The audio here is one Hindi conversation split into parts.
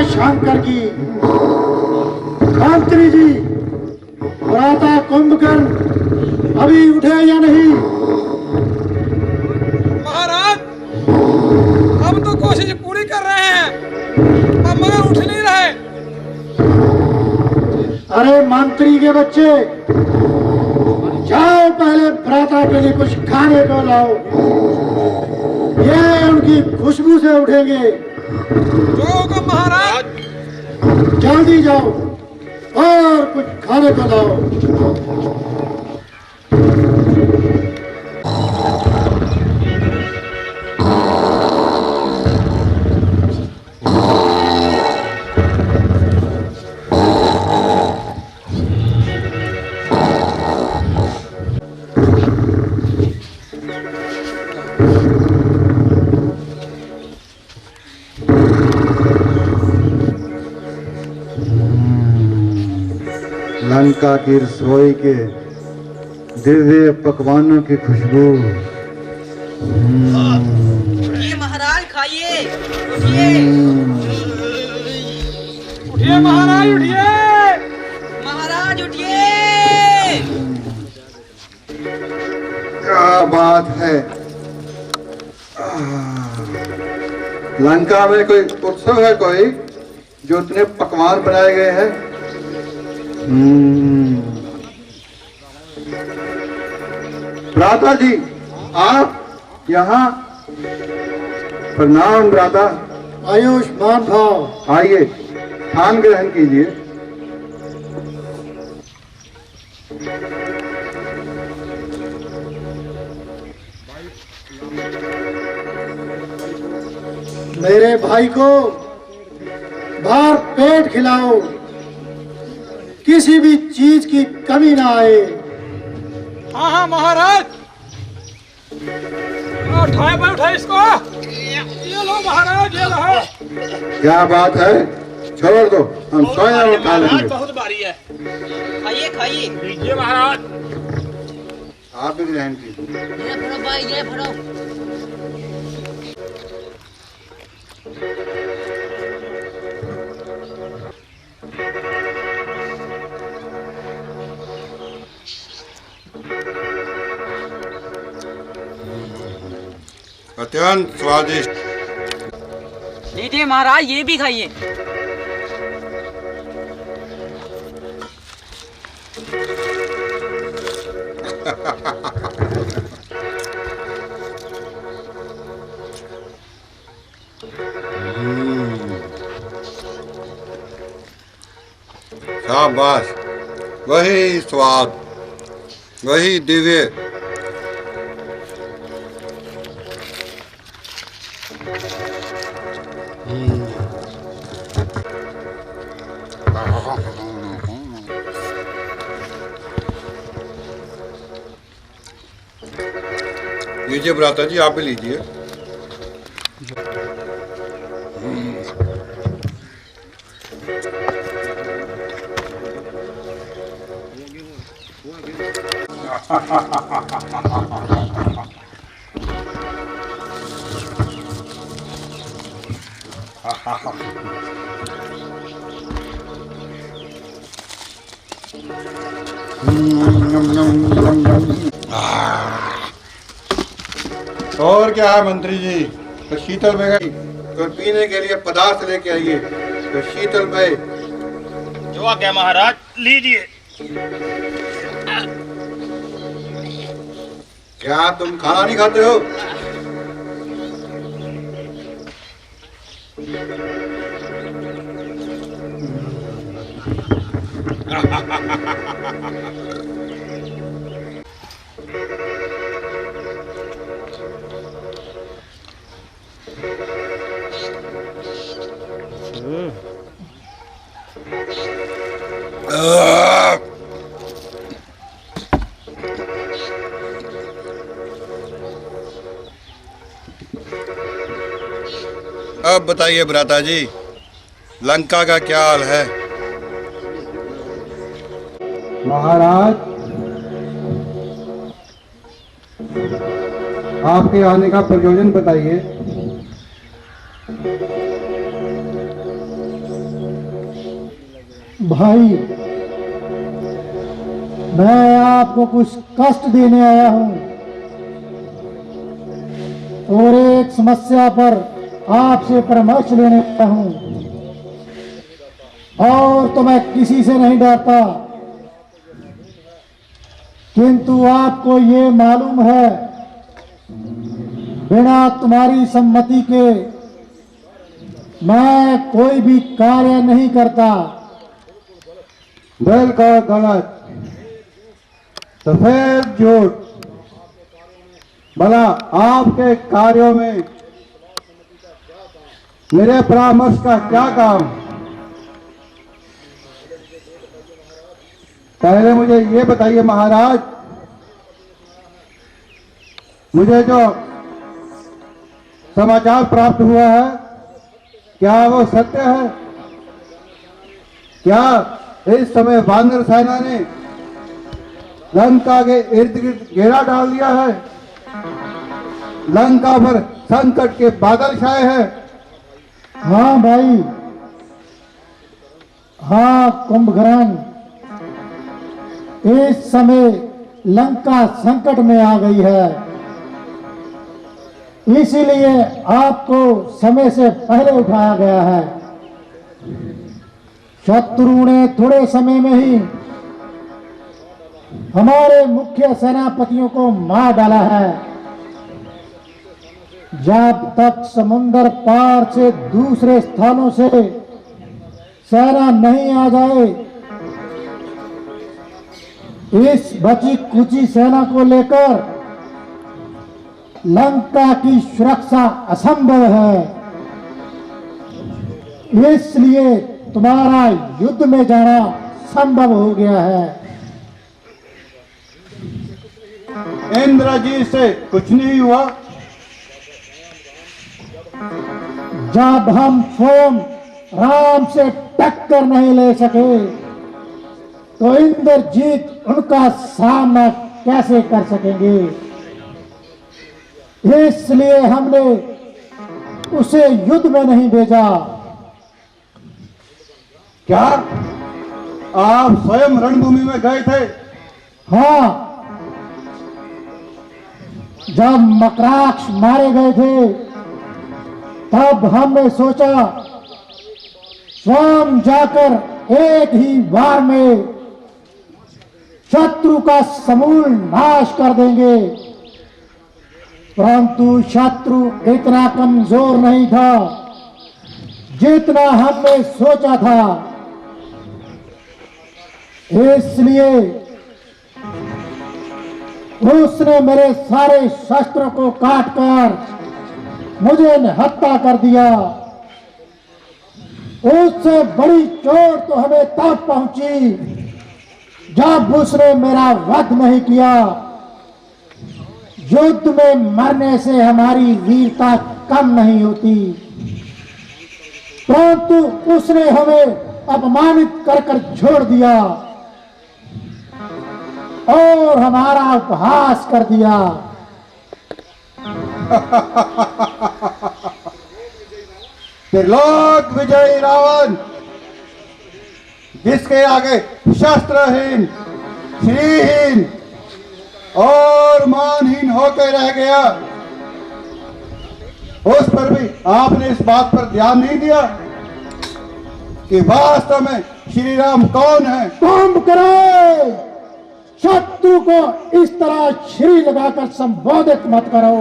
शंकर की मंत्री जी, प्रातः कुंभकर्ण अभी उठे या नहीं? महाराज, हम तो कोशिश पूरी कर रहे हैं, अब मगर उठ नहीं रहे। अरे मंत्री के बच्चे, जाओ पहले प्रातः के लिए कुछ खाने को लाओ। ये उनकी खुशबू से उठेंगे। जो होगा महाराज। जल्दी जाओ और कुछ खाने को लाओ। लंका की रसोई के दिव्य पकवानों की खुशबू। ये महाराज खाइए, उठिए। उठिए महाराज, उठिए। महाराज उठिए। क्या बात है, लंका में कोई उत्सव है कोई जो इतने पकवान बनाए गए हैं? भ्राता जी, आप यहाँ? प्रणाम भ्राता। आयुष्मान भाव। आइए, खान ग्रहण कीजिए। मेरे भाई को भर पेट खिलाओ, किसी भी चीज की कमी ना आए। हाँ हाँ महाराज, उठाए इसको। ये लो महाराज, ये लो। क्या बात है, छोड़ दो, हम स्वयं उठा लेंगे। बहुत भारी है। खाइए खाइए। लीजिए महाराज। आप भी ग्रहण कीजिए। ये फड़ो भाई, ये फड़ो। अत्यंत स्वादिष्ट। लीजिए महाराज, ये भी खाइए। शाबाश, वही स्वाद, वही दिव्य। लीजिए भ्राता जी, आप भी लीजिए। और क्या है मंत्री जी? तो शीतल में गई तो पीने के लिए पदार्थ लेके आइए। तो शीतल में जो आज्ञा महाराज, लीजिए। क्या तुम खाना नहीं खाते हो? अब बताइए भ्राता जी, लंका का क्या हाल है? महाराज, आपके आने का प्रयोजन बताइए। भाई, मैं आपको कुछ कष्ट देने आया हूं और एक समस्या पर आपसे परामर्श लेने आया हूं। और तो मैं किसी से नहीं डरता, किंतु आपको ये मालूम है, बिना तुम्हारी सम्मति के मैं कोई भी कार्य नहीं करता। बिल्कुल गलत, सफेद झूठ। भला आपके कार्यों में मेरे परामर्श का क्या काम? पहले मुझे ये बताइए महाराज, मुझे जो समाचार प्राप्त हुआ है, क्या वो सत्य है? क्या इस समय वानर सेना ने लंका के इर्द गिर्द घेरा डाल दिया है? लंका पर संकट के बादल छाए हैं। हाँ भाई, हाँ कुंभकर्ण, इस समय लंका संकट में आ गई है। इसीलिए आपको समय से पहले उठाया गया है। शत्रु ने थोड़े समय में ही हमारे मुख्य सेनापतियों को मार डाला है। जब तक समुद्र पार से दूसरे स्थानों से सेना नहीं आ जाए, इस बची कुची सेना को लेकर लंका की सुरक्षा असंभव है। इसलिए तुम्हारा युद्ध में जाना संभव हो गया है। इंद्र जी से कुछ नहीं हुआ। जब हम स्वयं राम से टक्कर नहीं ले सके, तो इंद्रजीत उनका सामना कैसे कर सकेंगे? इसलिए हमने उसे युद्ध में नहीं भेजा। क्या आप स्वयं रणभूमि में गए थे? हाँ, जब मकराक्ष मारे गए थे, तब हमने सोचा स्वयं जाकर एक ही बार में शत्रु का समूल नाश कर देंगे। परंतु शत्रु इतना कमजोर नहीं था जितना हमने सोचा था। इसलिए उसने मेरे सारे शस्त्रों को काटकर मुझे हत्या कर दिया। उससे बड़ी चोट तो हमें तब पहुंची जब उसने मेरा वध नहीं किया। युद्ध में मरने से हमारी वीरता कम नहीं होती, परंतु उसने हमें अपमानित कर कर छोड़ दिया और हमारा उपहास कर दिया। त्रिलोक विजयी रावण, जिसके आगे शस्त्रहीन, श्रीहीन और मानहीन होकर रह गया, उस पर भी आपने इस बात पर ध्यान नहीं दिया कि वास्तव में श्री राम कौन है। कुंभकर्ण, शत्रु को इस तरह श्री लगाकर संबोधित मत करो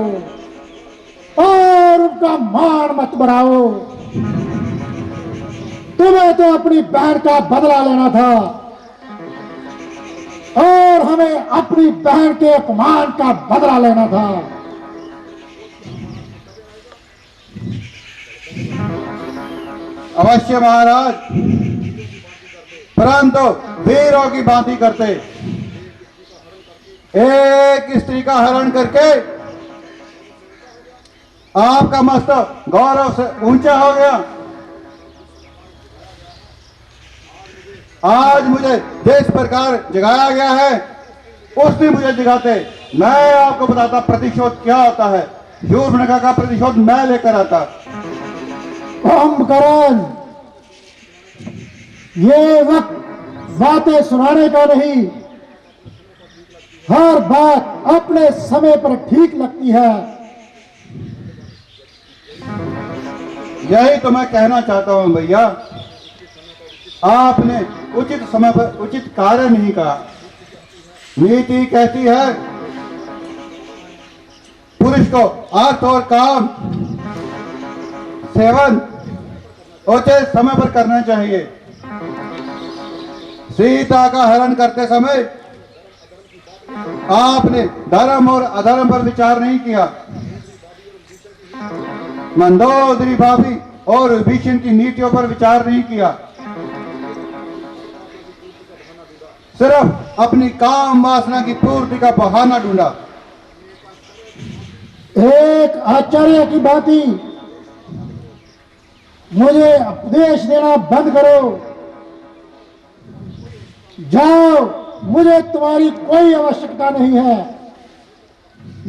और उनका मान मत बढ़ाओ। तुम्हें तो अपनी बहन का बदला लेना था और हमें अपनी बहन के अपमान का बदला लेना था। अवश्य महाराज, परंतु वीरों की भांति करते एक स्त्री का हरण करके आपका मस्तक गौरव से ऊंचा हो गया। आज मुझे जिस प्रकार जगाया गया है उस दिन मुझे जगाते, मैं आपको बताता प्रतिशोध क्या होता है। शूर्पणखा का प्रतिशोध मैं लेकर आता। कुंभकर्ण, ये वक्त बातें सुनाने का नहीं, हर बात अपने समय पर ठीक लगती है। यही तो मैं कहना चाहता हूं भैया, आपने उचित समय पर उचित कार्य नहीं कहा। नीति कहती है पुरुष को अर्थ और काम सेवन उचित समय पर करना चाहिए। सीता का हरण करते समय आपने धर्म और अधर्म पर विचार नहीं किया। मंदोदरी भाभी और विभीषण की नीतियों पर विचार नहीं किया। सिर्फ अपनी काम वासना की पूर्ति का बहाना ढूंढा। एक आचार्य की भांति मुझे उपदेश देना बंद करो। जाओ, मुझे तुम्हारी कोई आवश्यकता नहीं है।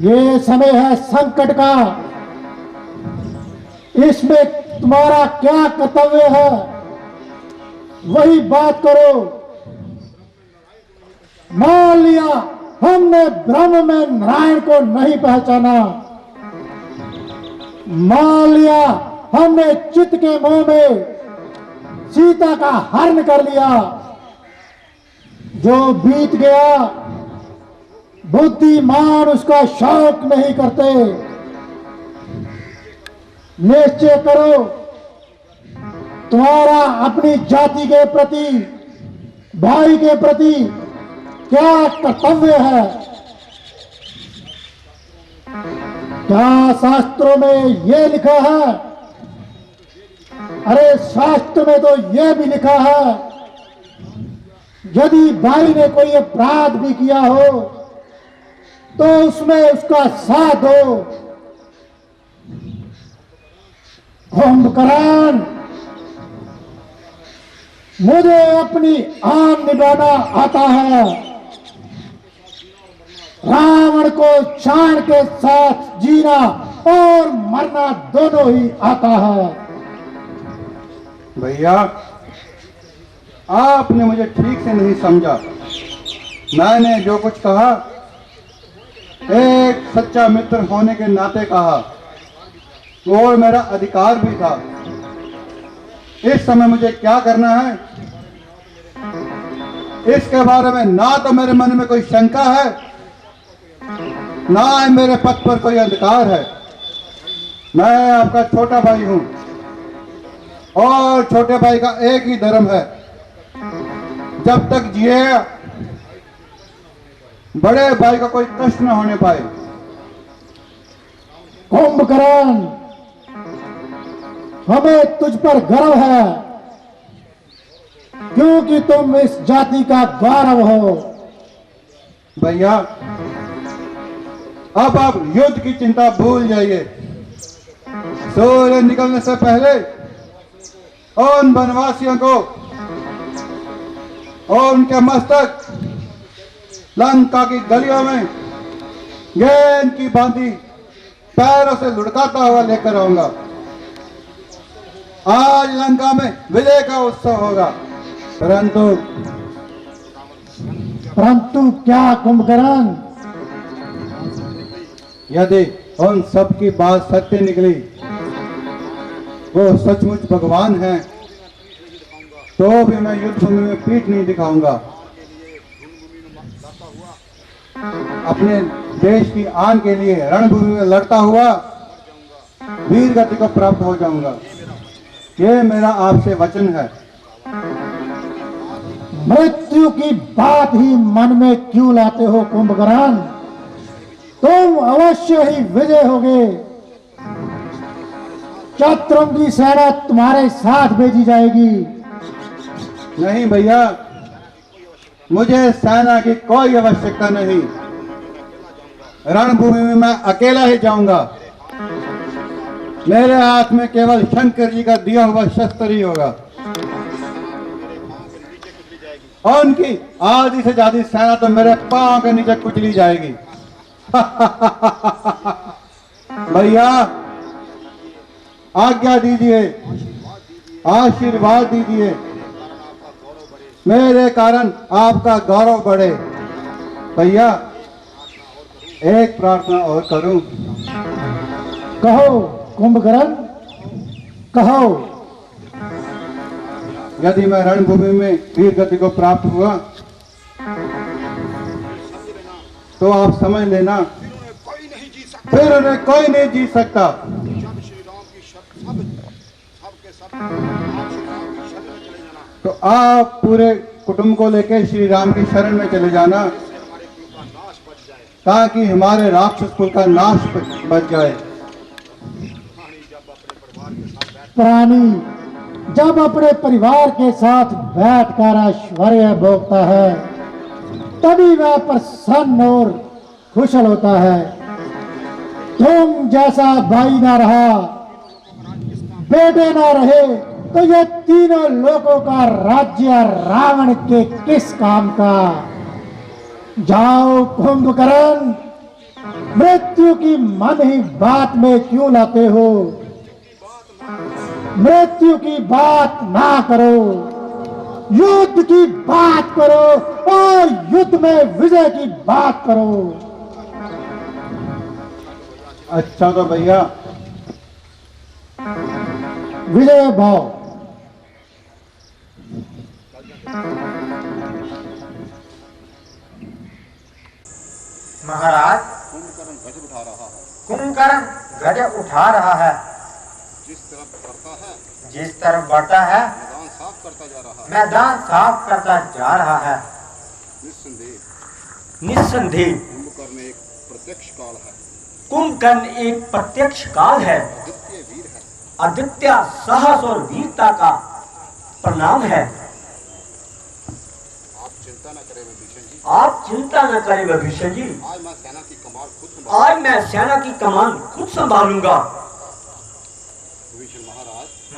ये समय है संकट का, इसमें तुम्हारा क्या कर्तव्य है वही बात करो। मान लिया हमने ब्रह्म में नारायण को नहीं पहचाना, मान लिया हमने चित्त के मोह में सीता का हरण कर लिया। जो बीत गया बुद्धिमान उसका शौक नहीं करते। निश्चय करो तुम्हारा अपनी जाति के प्रति, भाई के प्रति क्या कर्तव्य है। क्या शास्त्रों में ये लिखा है? अरे शास्त्र में तो ये भी लिखा है, यदि भाई ने कोई अपराध भी किया हो तो उसमें उसका साथ दो। कुंभकर्ण, मुझे अपनी आन निभाना आता है। रावण को शान के साथ जीना और मरना दोनों ही आता है। भैया, आपने मुझे ठीक से नहीं समझा। मैंने जो कुछ कहा एक सच्चा मित्र होने के नाते कहा, और मेरा अधिकार भी था। इस समय मुझे क्या करना है इसके बारे में ना तो मेरे मन में कोई शंका है, ना ही मेरे पथ पर कोई अंधकार है। मैं आपका छोटा भाई हूं और छोटे भाई का एक ही धर्म है, जब तक जिए बड़े भाई का कोई कष्ट न होने पाए। कुंभकर्ण, हमें तुझ पर गर्व है क्योंकि तुम इस जाति का गौरव हो। भैया, अब आप युद्ध की चिंता भूल जाइए। सूर्य निकलने से पहले उन वनवासियों को और उनके मस्तक लंका की गलियों में गेंद की भांति पैरों से लुढ़काता हुआ लेकर आऊंगा। आज लंका में विजय का उत्सव होगा। परंतु क्या कुंभकर्ण, यदि उन सब की बात सत्य निकली, वो सचमुच भगवान हैं, तो भी मैं युद्ध भूमि में पीठ नहीं दिखाऊंगा। अपने देश की आन के लिए रणभूमि में लड़ता हुआ वीर गति को प्राप्त हो जाऊंगा। ये मेरा आपसे वचन है। मृत्यु की बात ही मन में क्यों लाते हो कुंभकर्ण? तुम अवश्य ही विजय होगे। शत्रुओं की सेना तुम्हारे साथ भेजी जाएगी। नहीं भैया, मुझे सेना की कोई आवश्यकता नहीं। रणभूमि में मैं अकेला ही जाऊंगा। मेरे हाथ में केवल शंकर जी का दिया हुआ शस्त्र ही होगा। और उनकी आधी से ज्यादा सेना तो मेरे पांव के नीचे कुचली जाएगी। भैया आज्ञा दीजिए, आशीर्वाद दीजिए, मेरे कारण आपका गौरव बढ़े। भैया एक प्रार्थना और करूं। कहो कुंभकर्ण, कहो। यदि मैं रणभूमि में वीर गति को प्राप्त हुआ तो आप समझ लेना, फिर उन्हें कोई नहीं जीत सकता। तो आप पूरे कुटुंब को लेकर श्री राम की शरण में चले जाना, ताकि हमारे राक्षस कुल का नाश बच जाए। प्राणी जब अपने परिवार के साथ बैठकर ऐश्वर्य भोगता है, तभी वह प्रसन्न और कुशल होता है। तुम जैसा भाई ना रहा, बेटे ना रहे, तो ये तीनों लोगों का राज्य रावण के किस काम का? जाओ कुंभकर्ण, मृत्यु की मन ही बात में क्यों लाते हो? मृत्यु की बात ना करो, युद्ध की बात करो और युद्ध में विजय की बात करो। अच्छा तो भैया विजय भाव। महाराज, कुंभकर्ण गज उठा रहा है। जिस तरफ बढ़ता है मैदान साफ करता जा रहा है। निस्संदेह कुंभकर्ण एक प्रत्यक्ष काल है। अद्वितीय साहस और वीरता का प्रणाम है। आप चिंता न करें विभीषण जी। आज मैं सेना की कमान खुद संभालूंगा।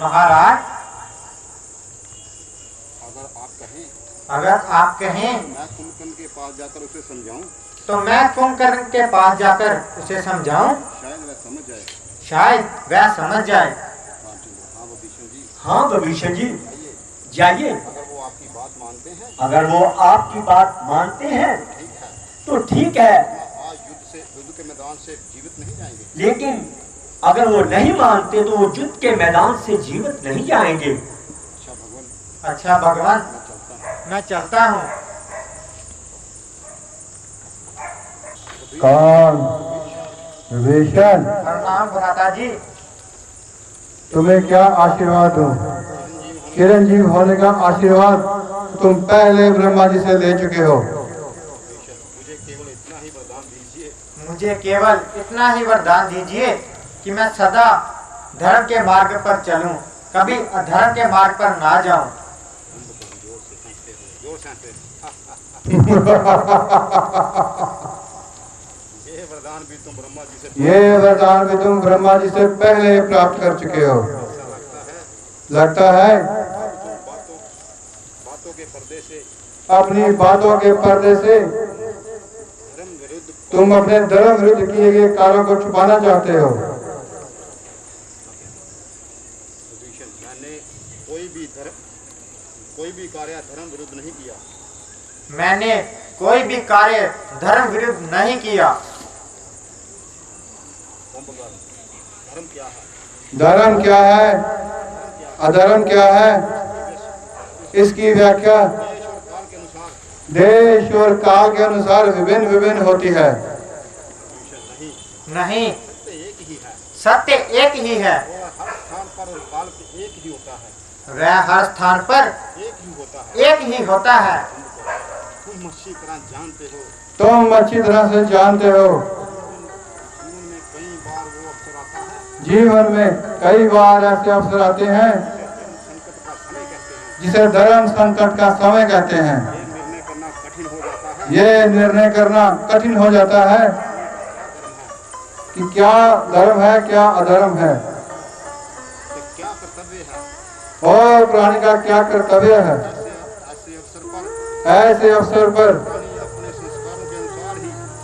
महाराज, अगर आप कहें मैं कुंभकर्ण के पास जाकर उसे समझाऊं, तो मैं कुंभकर्ण के पास जाकर उसे समझाऊं। शायद वह समझ जाए। शायद वह समझ जाए। हाँ विभीषण जी, हाँ विभीषण जी, जाइए। अगर वो आपकी बात मानते हैं, अगर वो आपकी बात मानते हैं तो ठीक है, आज युद्ध के मैदान से जीवित नहीं जाएंगे। लेकिन अगर वो नहीं मानते तो वो युद्ध के मैदान से जीवित नहीं जाएंगे। अच्छा भगवान, मैं चलता हूँ। कौन? विभीषण, प्रणाम भ्राता जी। तुम्हें क्या आशीर्वाद दूं? चिरंजीव होने का आशीर्वाद तुम पहले ब्रह्मा जी से ले चुके हो। मुझे केवल इतना ही वरदान दीजिए कि मैं सदा धर्म के मार्ग पर चलूं, कभी अधर्म के मार्ग पर ना जाऊं। ये वरदान भी तुम ब्रह्मा जी से पहले प्राप्त कर चुके हो। लगता है अपनी बातों के पर्दे से तुम अपने धर्म विरुद्ध किए गए कार्यों को छुपाना चाहते हो। कोई भी कार्य धर्म विरुद्ध नहीं किया। मैंने कोई भी कार्य धर्म विरुद्ध नहीं किया। धर्म क्या है? धर्म क्या है, अधर्म क्या है, इसकी व्याख्या देश और काल के अनुसार विभिन्न विभिन्न होती है। नहीं, एक ही है, सत्य एक ही है। वो हर स्थान पर और काल पे एक ही होता है। वह हर स्थान पर एक ही होता है। एक ही होता है। तुम अच्छी तरह जानते हो, तुम अच्छी तरह से जानते हो, जीवन में कई बार वो अवसर आता है जीवन में कई बार ऐसे अवसर आते हैं संकट का समय कहते हैं। जिसे धर्म संकट का समय कहते हैं। ये निर्णय करना कठिन हो जाता है ये निर्णय करना कठिन हो जाता है कि क्या धर्म है, क्या अधर्म है, कि क्या कर्तव्य है। और प्राणी का क्या कर्तव्य है। ऐसे अवसर पर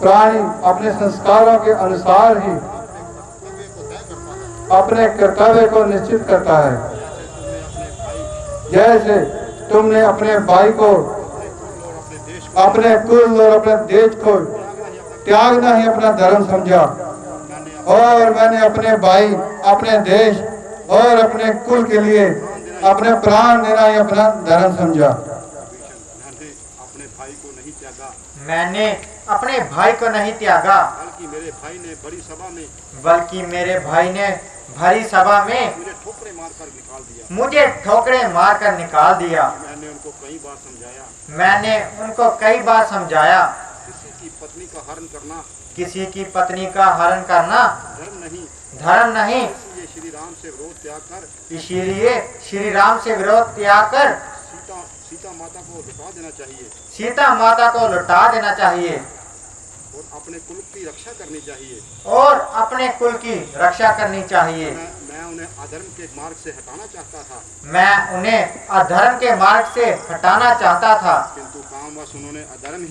प्राणी अपने संस्कारों के अनुसार ही प्राणी अपने कर्तव्य को तय करता है। अपने कर्तव्य को निश्चित करता है। जैसे तुमने अपने भाई को, जैसे तुमने अपने भाई को, अपने कुल और अपने देश को अपने कुल और अपने देश को त्यागना ही अपना धर्म समझा, और मैंने अपने भाई, अपने देश और अपने कुल के लिए अपने प्राण देना ही अपना धर्म समझा। मैंने अपने भाई को नहीं त्यागा, मैंने अपने भाई को नहीं त्यागा, बल्कि मेरे भाई ने बड़ी सभा में बल्कि मेरे भाई ने भरी सभा में मुझे ठोकरे मारकर निकाल दिया। मुझे ठोकरे मारकर निकाल दिया। मैंने उनको कई बार समझाया, मैंने उनको कई बार समझाया, किसी की पत्नी का हरण करना किसी की पत्नी का हरण करना धर्म नहीं। धर्म नहीं। इसलिए श्री राम से विरोध त्याग कर इसीलिए श्री राम से विरोध त्याग कर सीता माता को लुटा देना चाहिए सीता माता को लुटा देना चाहिए और अपने कुल की रक्षा करनी चाहिए। और अपने कुल की रक्षा करनी चाहिए। मैं उन्हें अधर्म के मार्ग से हटाना चाहता था, मैं उन्हें अधर्म के मार्ग से हटाना चाहता था, किंतु कामवश उन्होंने अधर्म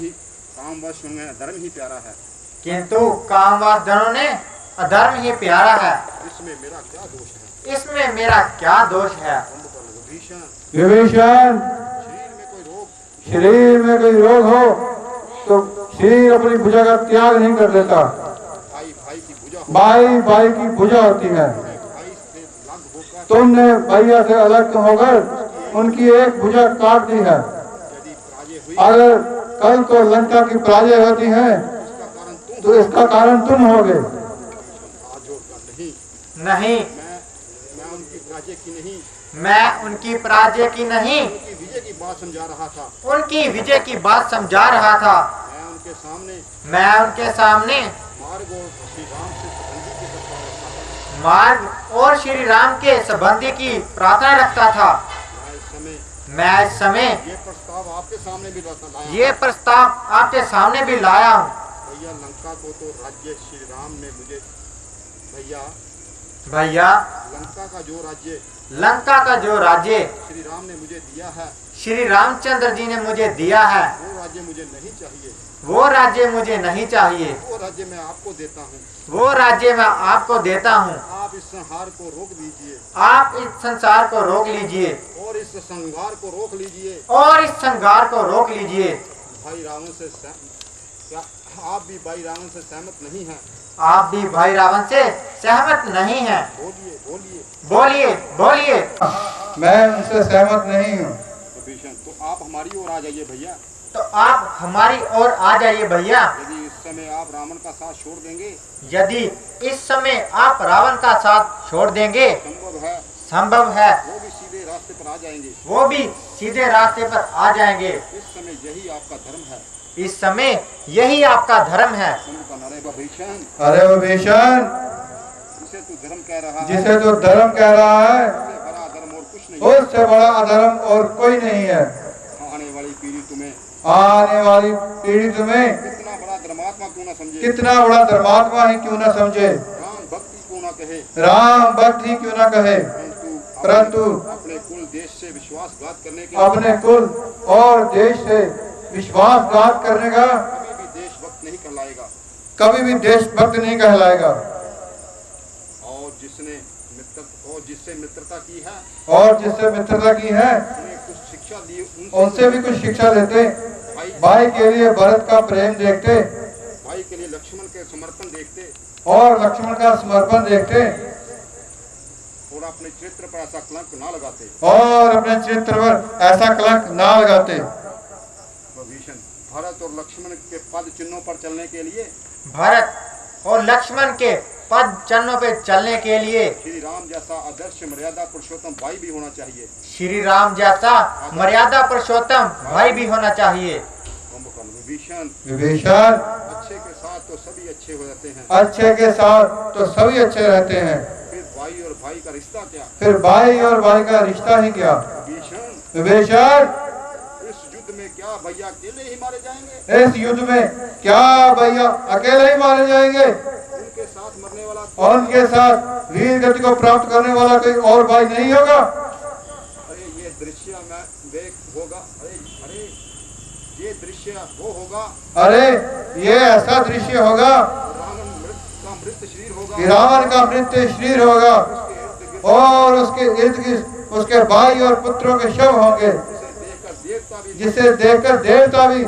ही प्यारा है। किंतु कामवास जनों ने अधर्म ही प्यारा है। इसमें मेरा क्या दोष है? इसमें मेरा क्या दोष है? विभीषण, विभीषण, शरीर में कोई रोग शरीर में कोई रोग हो तो शरीर अपनी भुजा का त्याग नहीं कर देता। भाई भाई की भुजा हो, भाई भाई की भुजा होती है। भाई से अलग होकर तुमने भैया से अलग होकर उनकी एक भुजा काट दी है। यदि पराजय हुई अगर कल को लंका की पराजय होती है इसका कारण तुम तो इसका कारण तुम होगे। आजोर का नहीं। नहीं, मैं उनकी पराजय की नहीं, मैं उनकी पराजय की नहीं, उनकी विजय की बात समझा रहा था। उनकी विजय की बात समझा रहा था। मैं उनके सामने मार्ग और श्री राम के संबंधी की प्रार्थना रखता था। मैं इस समय ये प्रस्ताव आपके सामने भी लाया। ये प्रस्ताव आपके सामने भी लाया हूँ। भैया लंका को तो राज्य श्री राम ने मुझे भैया लंका का जो राज्य श्री राम ने मुझे दिया है, श्री रामचंद्र जी ने मुझे दिया है, वो राज्य मुझे नहीं चाहिए। वो राज्य मुझे नहीं चाहिए। वो राज्य मैं आपको देता हूँ। वो राज्य मैं आपको देता हूँ। आप इस संहार को रोक दीजिए, आप इस संसार को रोक लीजिए और इस संहार को रोक लीजिए, और इस संहार को रोक लीजिए। भाई रावण से क्या आप भी भाई रावण से सहमत नहीं हैं? आप भी भाई रावण से सहमत नहीं हैं? बोलिए बोलिए बोलिए बोलिए। मैं उनसे सहमत नहीं हूँ। विभीषण, तो आप हमारी ओर आ जाइए भैया। तो आप हमारी ओर आ जाइए भैया। यदि इस समय आप रावण का साथ छोड़ देंगे, यदि इस समय आप रावण का साथ छोड़ देंगे, संभव है वो भी सीधे रास्ते पर आ जाएंगे। वो भी सीधे रास्ते पर आ जाएंगे। इस समय यही आपका धर्म है। इस समय यही आपका धर्म है। अरे विभीषण, अरे विभीषण, जिसे तू धर्म कह रहा है, जिसे तो धर्म कह रहा है, उससे बड़ा धर्म और कुछ नहीं है। उससे बड़ा अधर्म और कोई नहीं है। आने वाली पीढ़ी तुम्हें कितना बड़ा धर्मात्मा क्यों न समझे, कितना बड़ा धर्मात्मा ही क्यों न समझे, राम भक्ति क्यों न कहे, राम भक्त ही क्यों न कहे, परंतु अपने कुल देश से विश्वासघात करने के अपने कुल और देश से विश्वासघात करने का कभी भी देशभक्त नहीं कहलाएगा। कभी भी देशभक्त नहीं कहलाएगा। और जिससे मित्रता की है, और जिससे मित्रता की है, उन्हें कुछ शिक्षा लिए उनसे भी कुछ शिक्षा लेते। भाई के लिए भरत का प्रेम देखते भाई के लिए लक्ष्मण के समर्पण देखते और लक्ष्मण का समर्पण देखते और अपने चरित्र पर ऐसा कलंक ना लगाते। और अपने चरित्र पर ऐसा कलंक ना लगाते। विभीषण, भरत और लक्ष्मण के पद चिन्हों पर चलने के लिए भरत और लक्ष्मण के पद चरणों पे चलने के लिए श्री राम जैसा आदर्श मर्यादा पुरुषोत्तम भाई भी होना चाहिए। श्री राम जैसा मर्यादा पुरुषोत्तम भाई भी होना चाहिए। विभीषण, विभीषण, अच्छे के साथ तो सभी अच्छे हो जाते हैं। अच्छे के साथ तो सभी अच्छे रहते हैं। फिर भाई और भाई का रिश्ता क्या? फिर भाई और भाई का रिश्ता ही क्या? विभीषण, विभीषण, इस युद्ध में क्या भैया अकेले ही मारे जाएंगे? इस युद्ध में क्या भैया अकेले ही मारे जाएंगे? उनके साथ मरने वाला और उनके साथ वीर गति को प्राप्त करने वाला कोई और भाई नहीं होगा? अरे ये दृश्य मैं देख होगा। अरे अरे ये दृश्य वो होगा। अरे ये ऐसा दृश्य होगा रावण का मृत शरीर होगा। कि रावण का मृत शरीर होगा और उसके इर्द गिर्द उसके भाई और पुत्रों के शव होंगे, जिसे देखकर देवता भी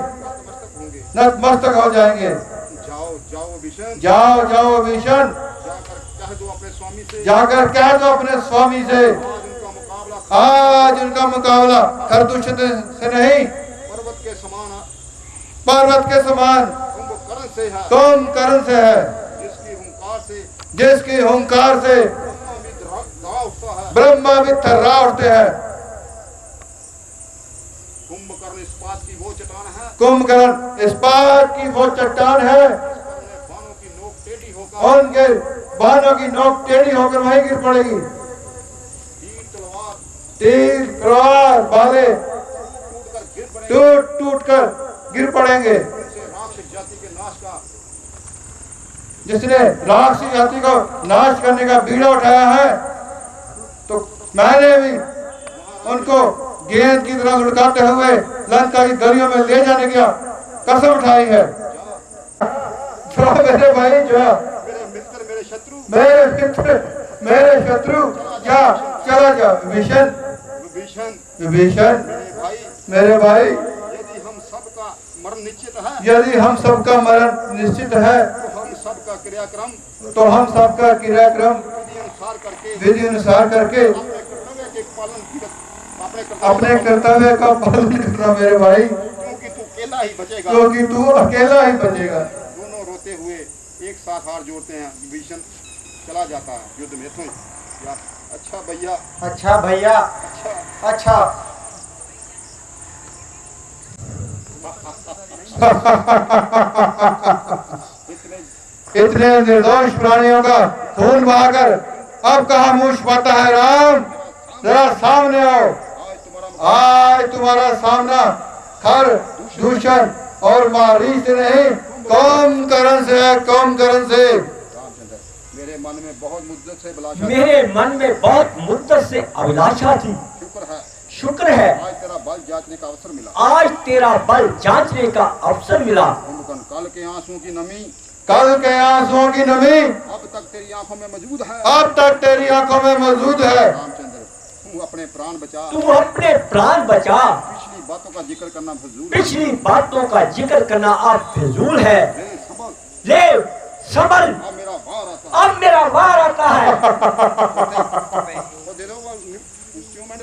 नतमस्तक हो जाएंगे। जाओ जाओ भीषण, जाओ जाओ भीषण, जाकर कह दो अपने स्वामी से, जाकर कह दो अपने स्वामी से, आज उनका मुकाबला खरदूषण से नहीं, पर्वत के समान, पर्वत के समान कुंभकर्ण से है, कुंभकर्ण से है, जिसकी हुंकार से ब्रह्मा भी थर्रा उठते हैं। कुंभकर्ण इस्पात की वो चट्टान है, कुंभकर्ण इस्पात की वो चट्टान है, बाणों की नोक टेढ़ी होकर, उनके बाणों की नोक टेढ़ी होकर वहीं गिर पड़ेगी। तीर तलवार बाले टूट टूट कर गिर पड़ेंगे। राक्षस जाति के नाश का, जिसने राक्षसी जाति को नाश करने का बीड़ा उठाया है, तो मैंने भी उनको गेंद की तरह लुढ़काते हुए लंका की गलियों में ले जाने की कसम उठाई है। जो मेरे भाई, जो मेरे मित्र, मेरे शत्रु, मेरे मित्र, मेरे शत्रु, जा चला जा विभीषण, विभीषण, विभीषण, मेरे भाई, यदि हम सबका मरण निश्चित है, यदि हम सबका मरण निश्चित है, तो हम सबका क्रियाक्रम, तो हम सबका क्रियाक्रम विधि अनुसार करके अपने कर्तव्य का पालन करना मेरे भाई, क्योंकि तू अकेला ही बचेगा, क्योंकि तू अकेला ही बचेगा। दोनों रोते हुए एक साथ हाथ जोड़ते हैं। विभीषण चला जाता है युद्ध में। तो या अच्छा भैया, अच्छा भैया, अच्छा इतने निर्दोष प्राणियों का खून बहाकर अब कहाँ मुंह छिपाता है राम? जरा सामने आओ, आज तुम्हारा सामना खर दूषण और मारी से नहीं, कुंभकर्ण से है, कुंभकर्ण से। मेरे मन में बहुत मुद्दत से अभिलाषा, मेरे मन में बहुत मुद्दत से अभिलाषा थी। शुक्र है आज तेरा बल जांचने का अवसर मिला, आज तेरा बल जांचने का अवसर मिला। कुंभकर्ण, कल के आंसुओं की नमी, कल के आंसुओं की नमी अब तक तेरी आंखों में मौजूद है, अब तक तेरी आंखों में मौजूद है। रामचंद्र, तू अपने प्राण बचा, तू अपने प्राण बचा। पिछली बातों का जिक्र करना फजूल, पिछली बातों का जिक्र करना अब फिजूल है। ले सबल, अब मेरा वार आता है। अब मेरा वार आता है। वो दे दो वो इंस्ट्रूमेंट,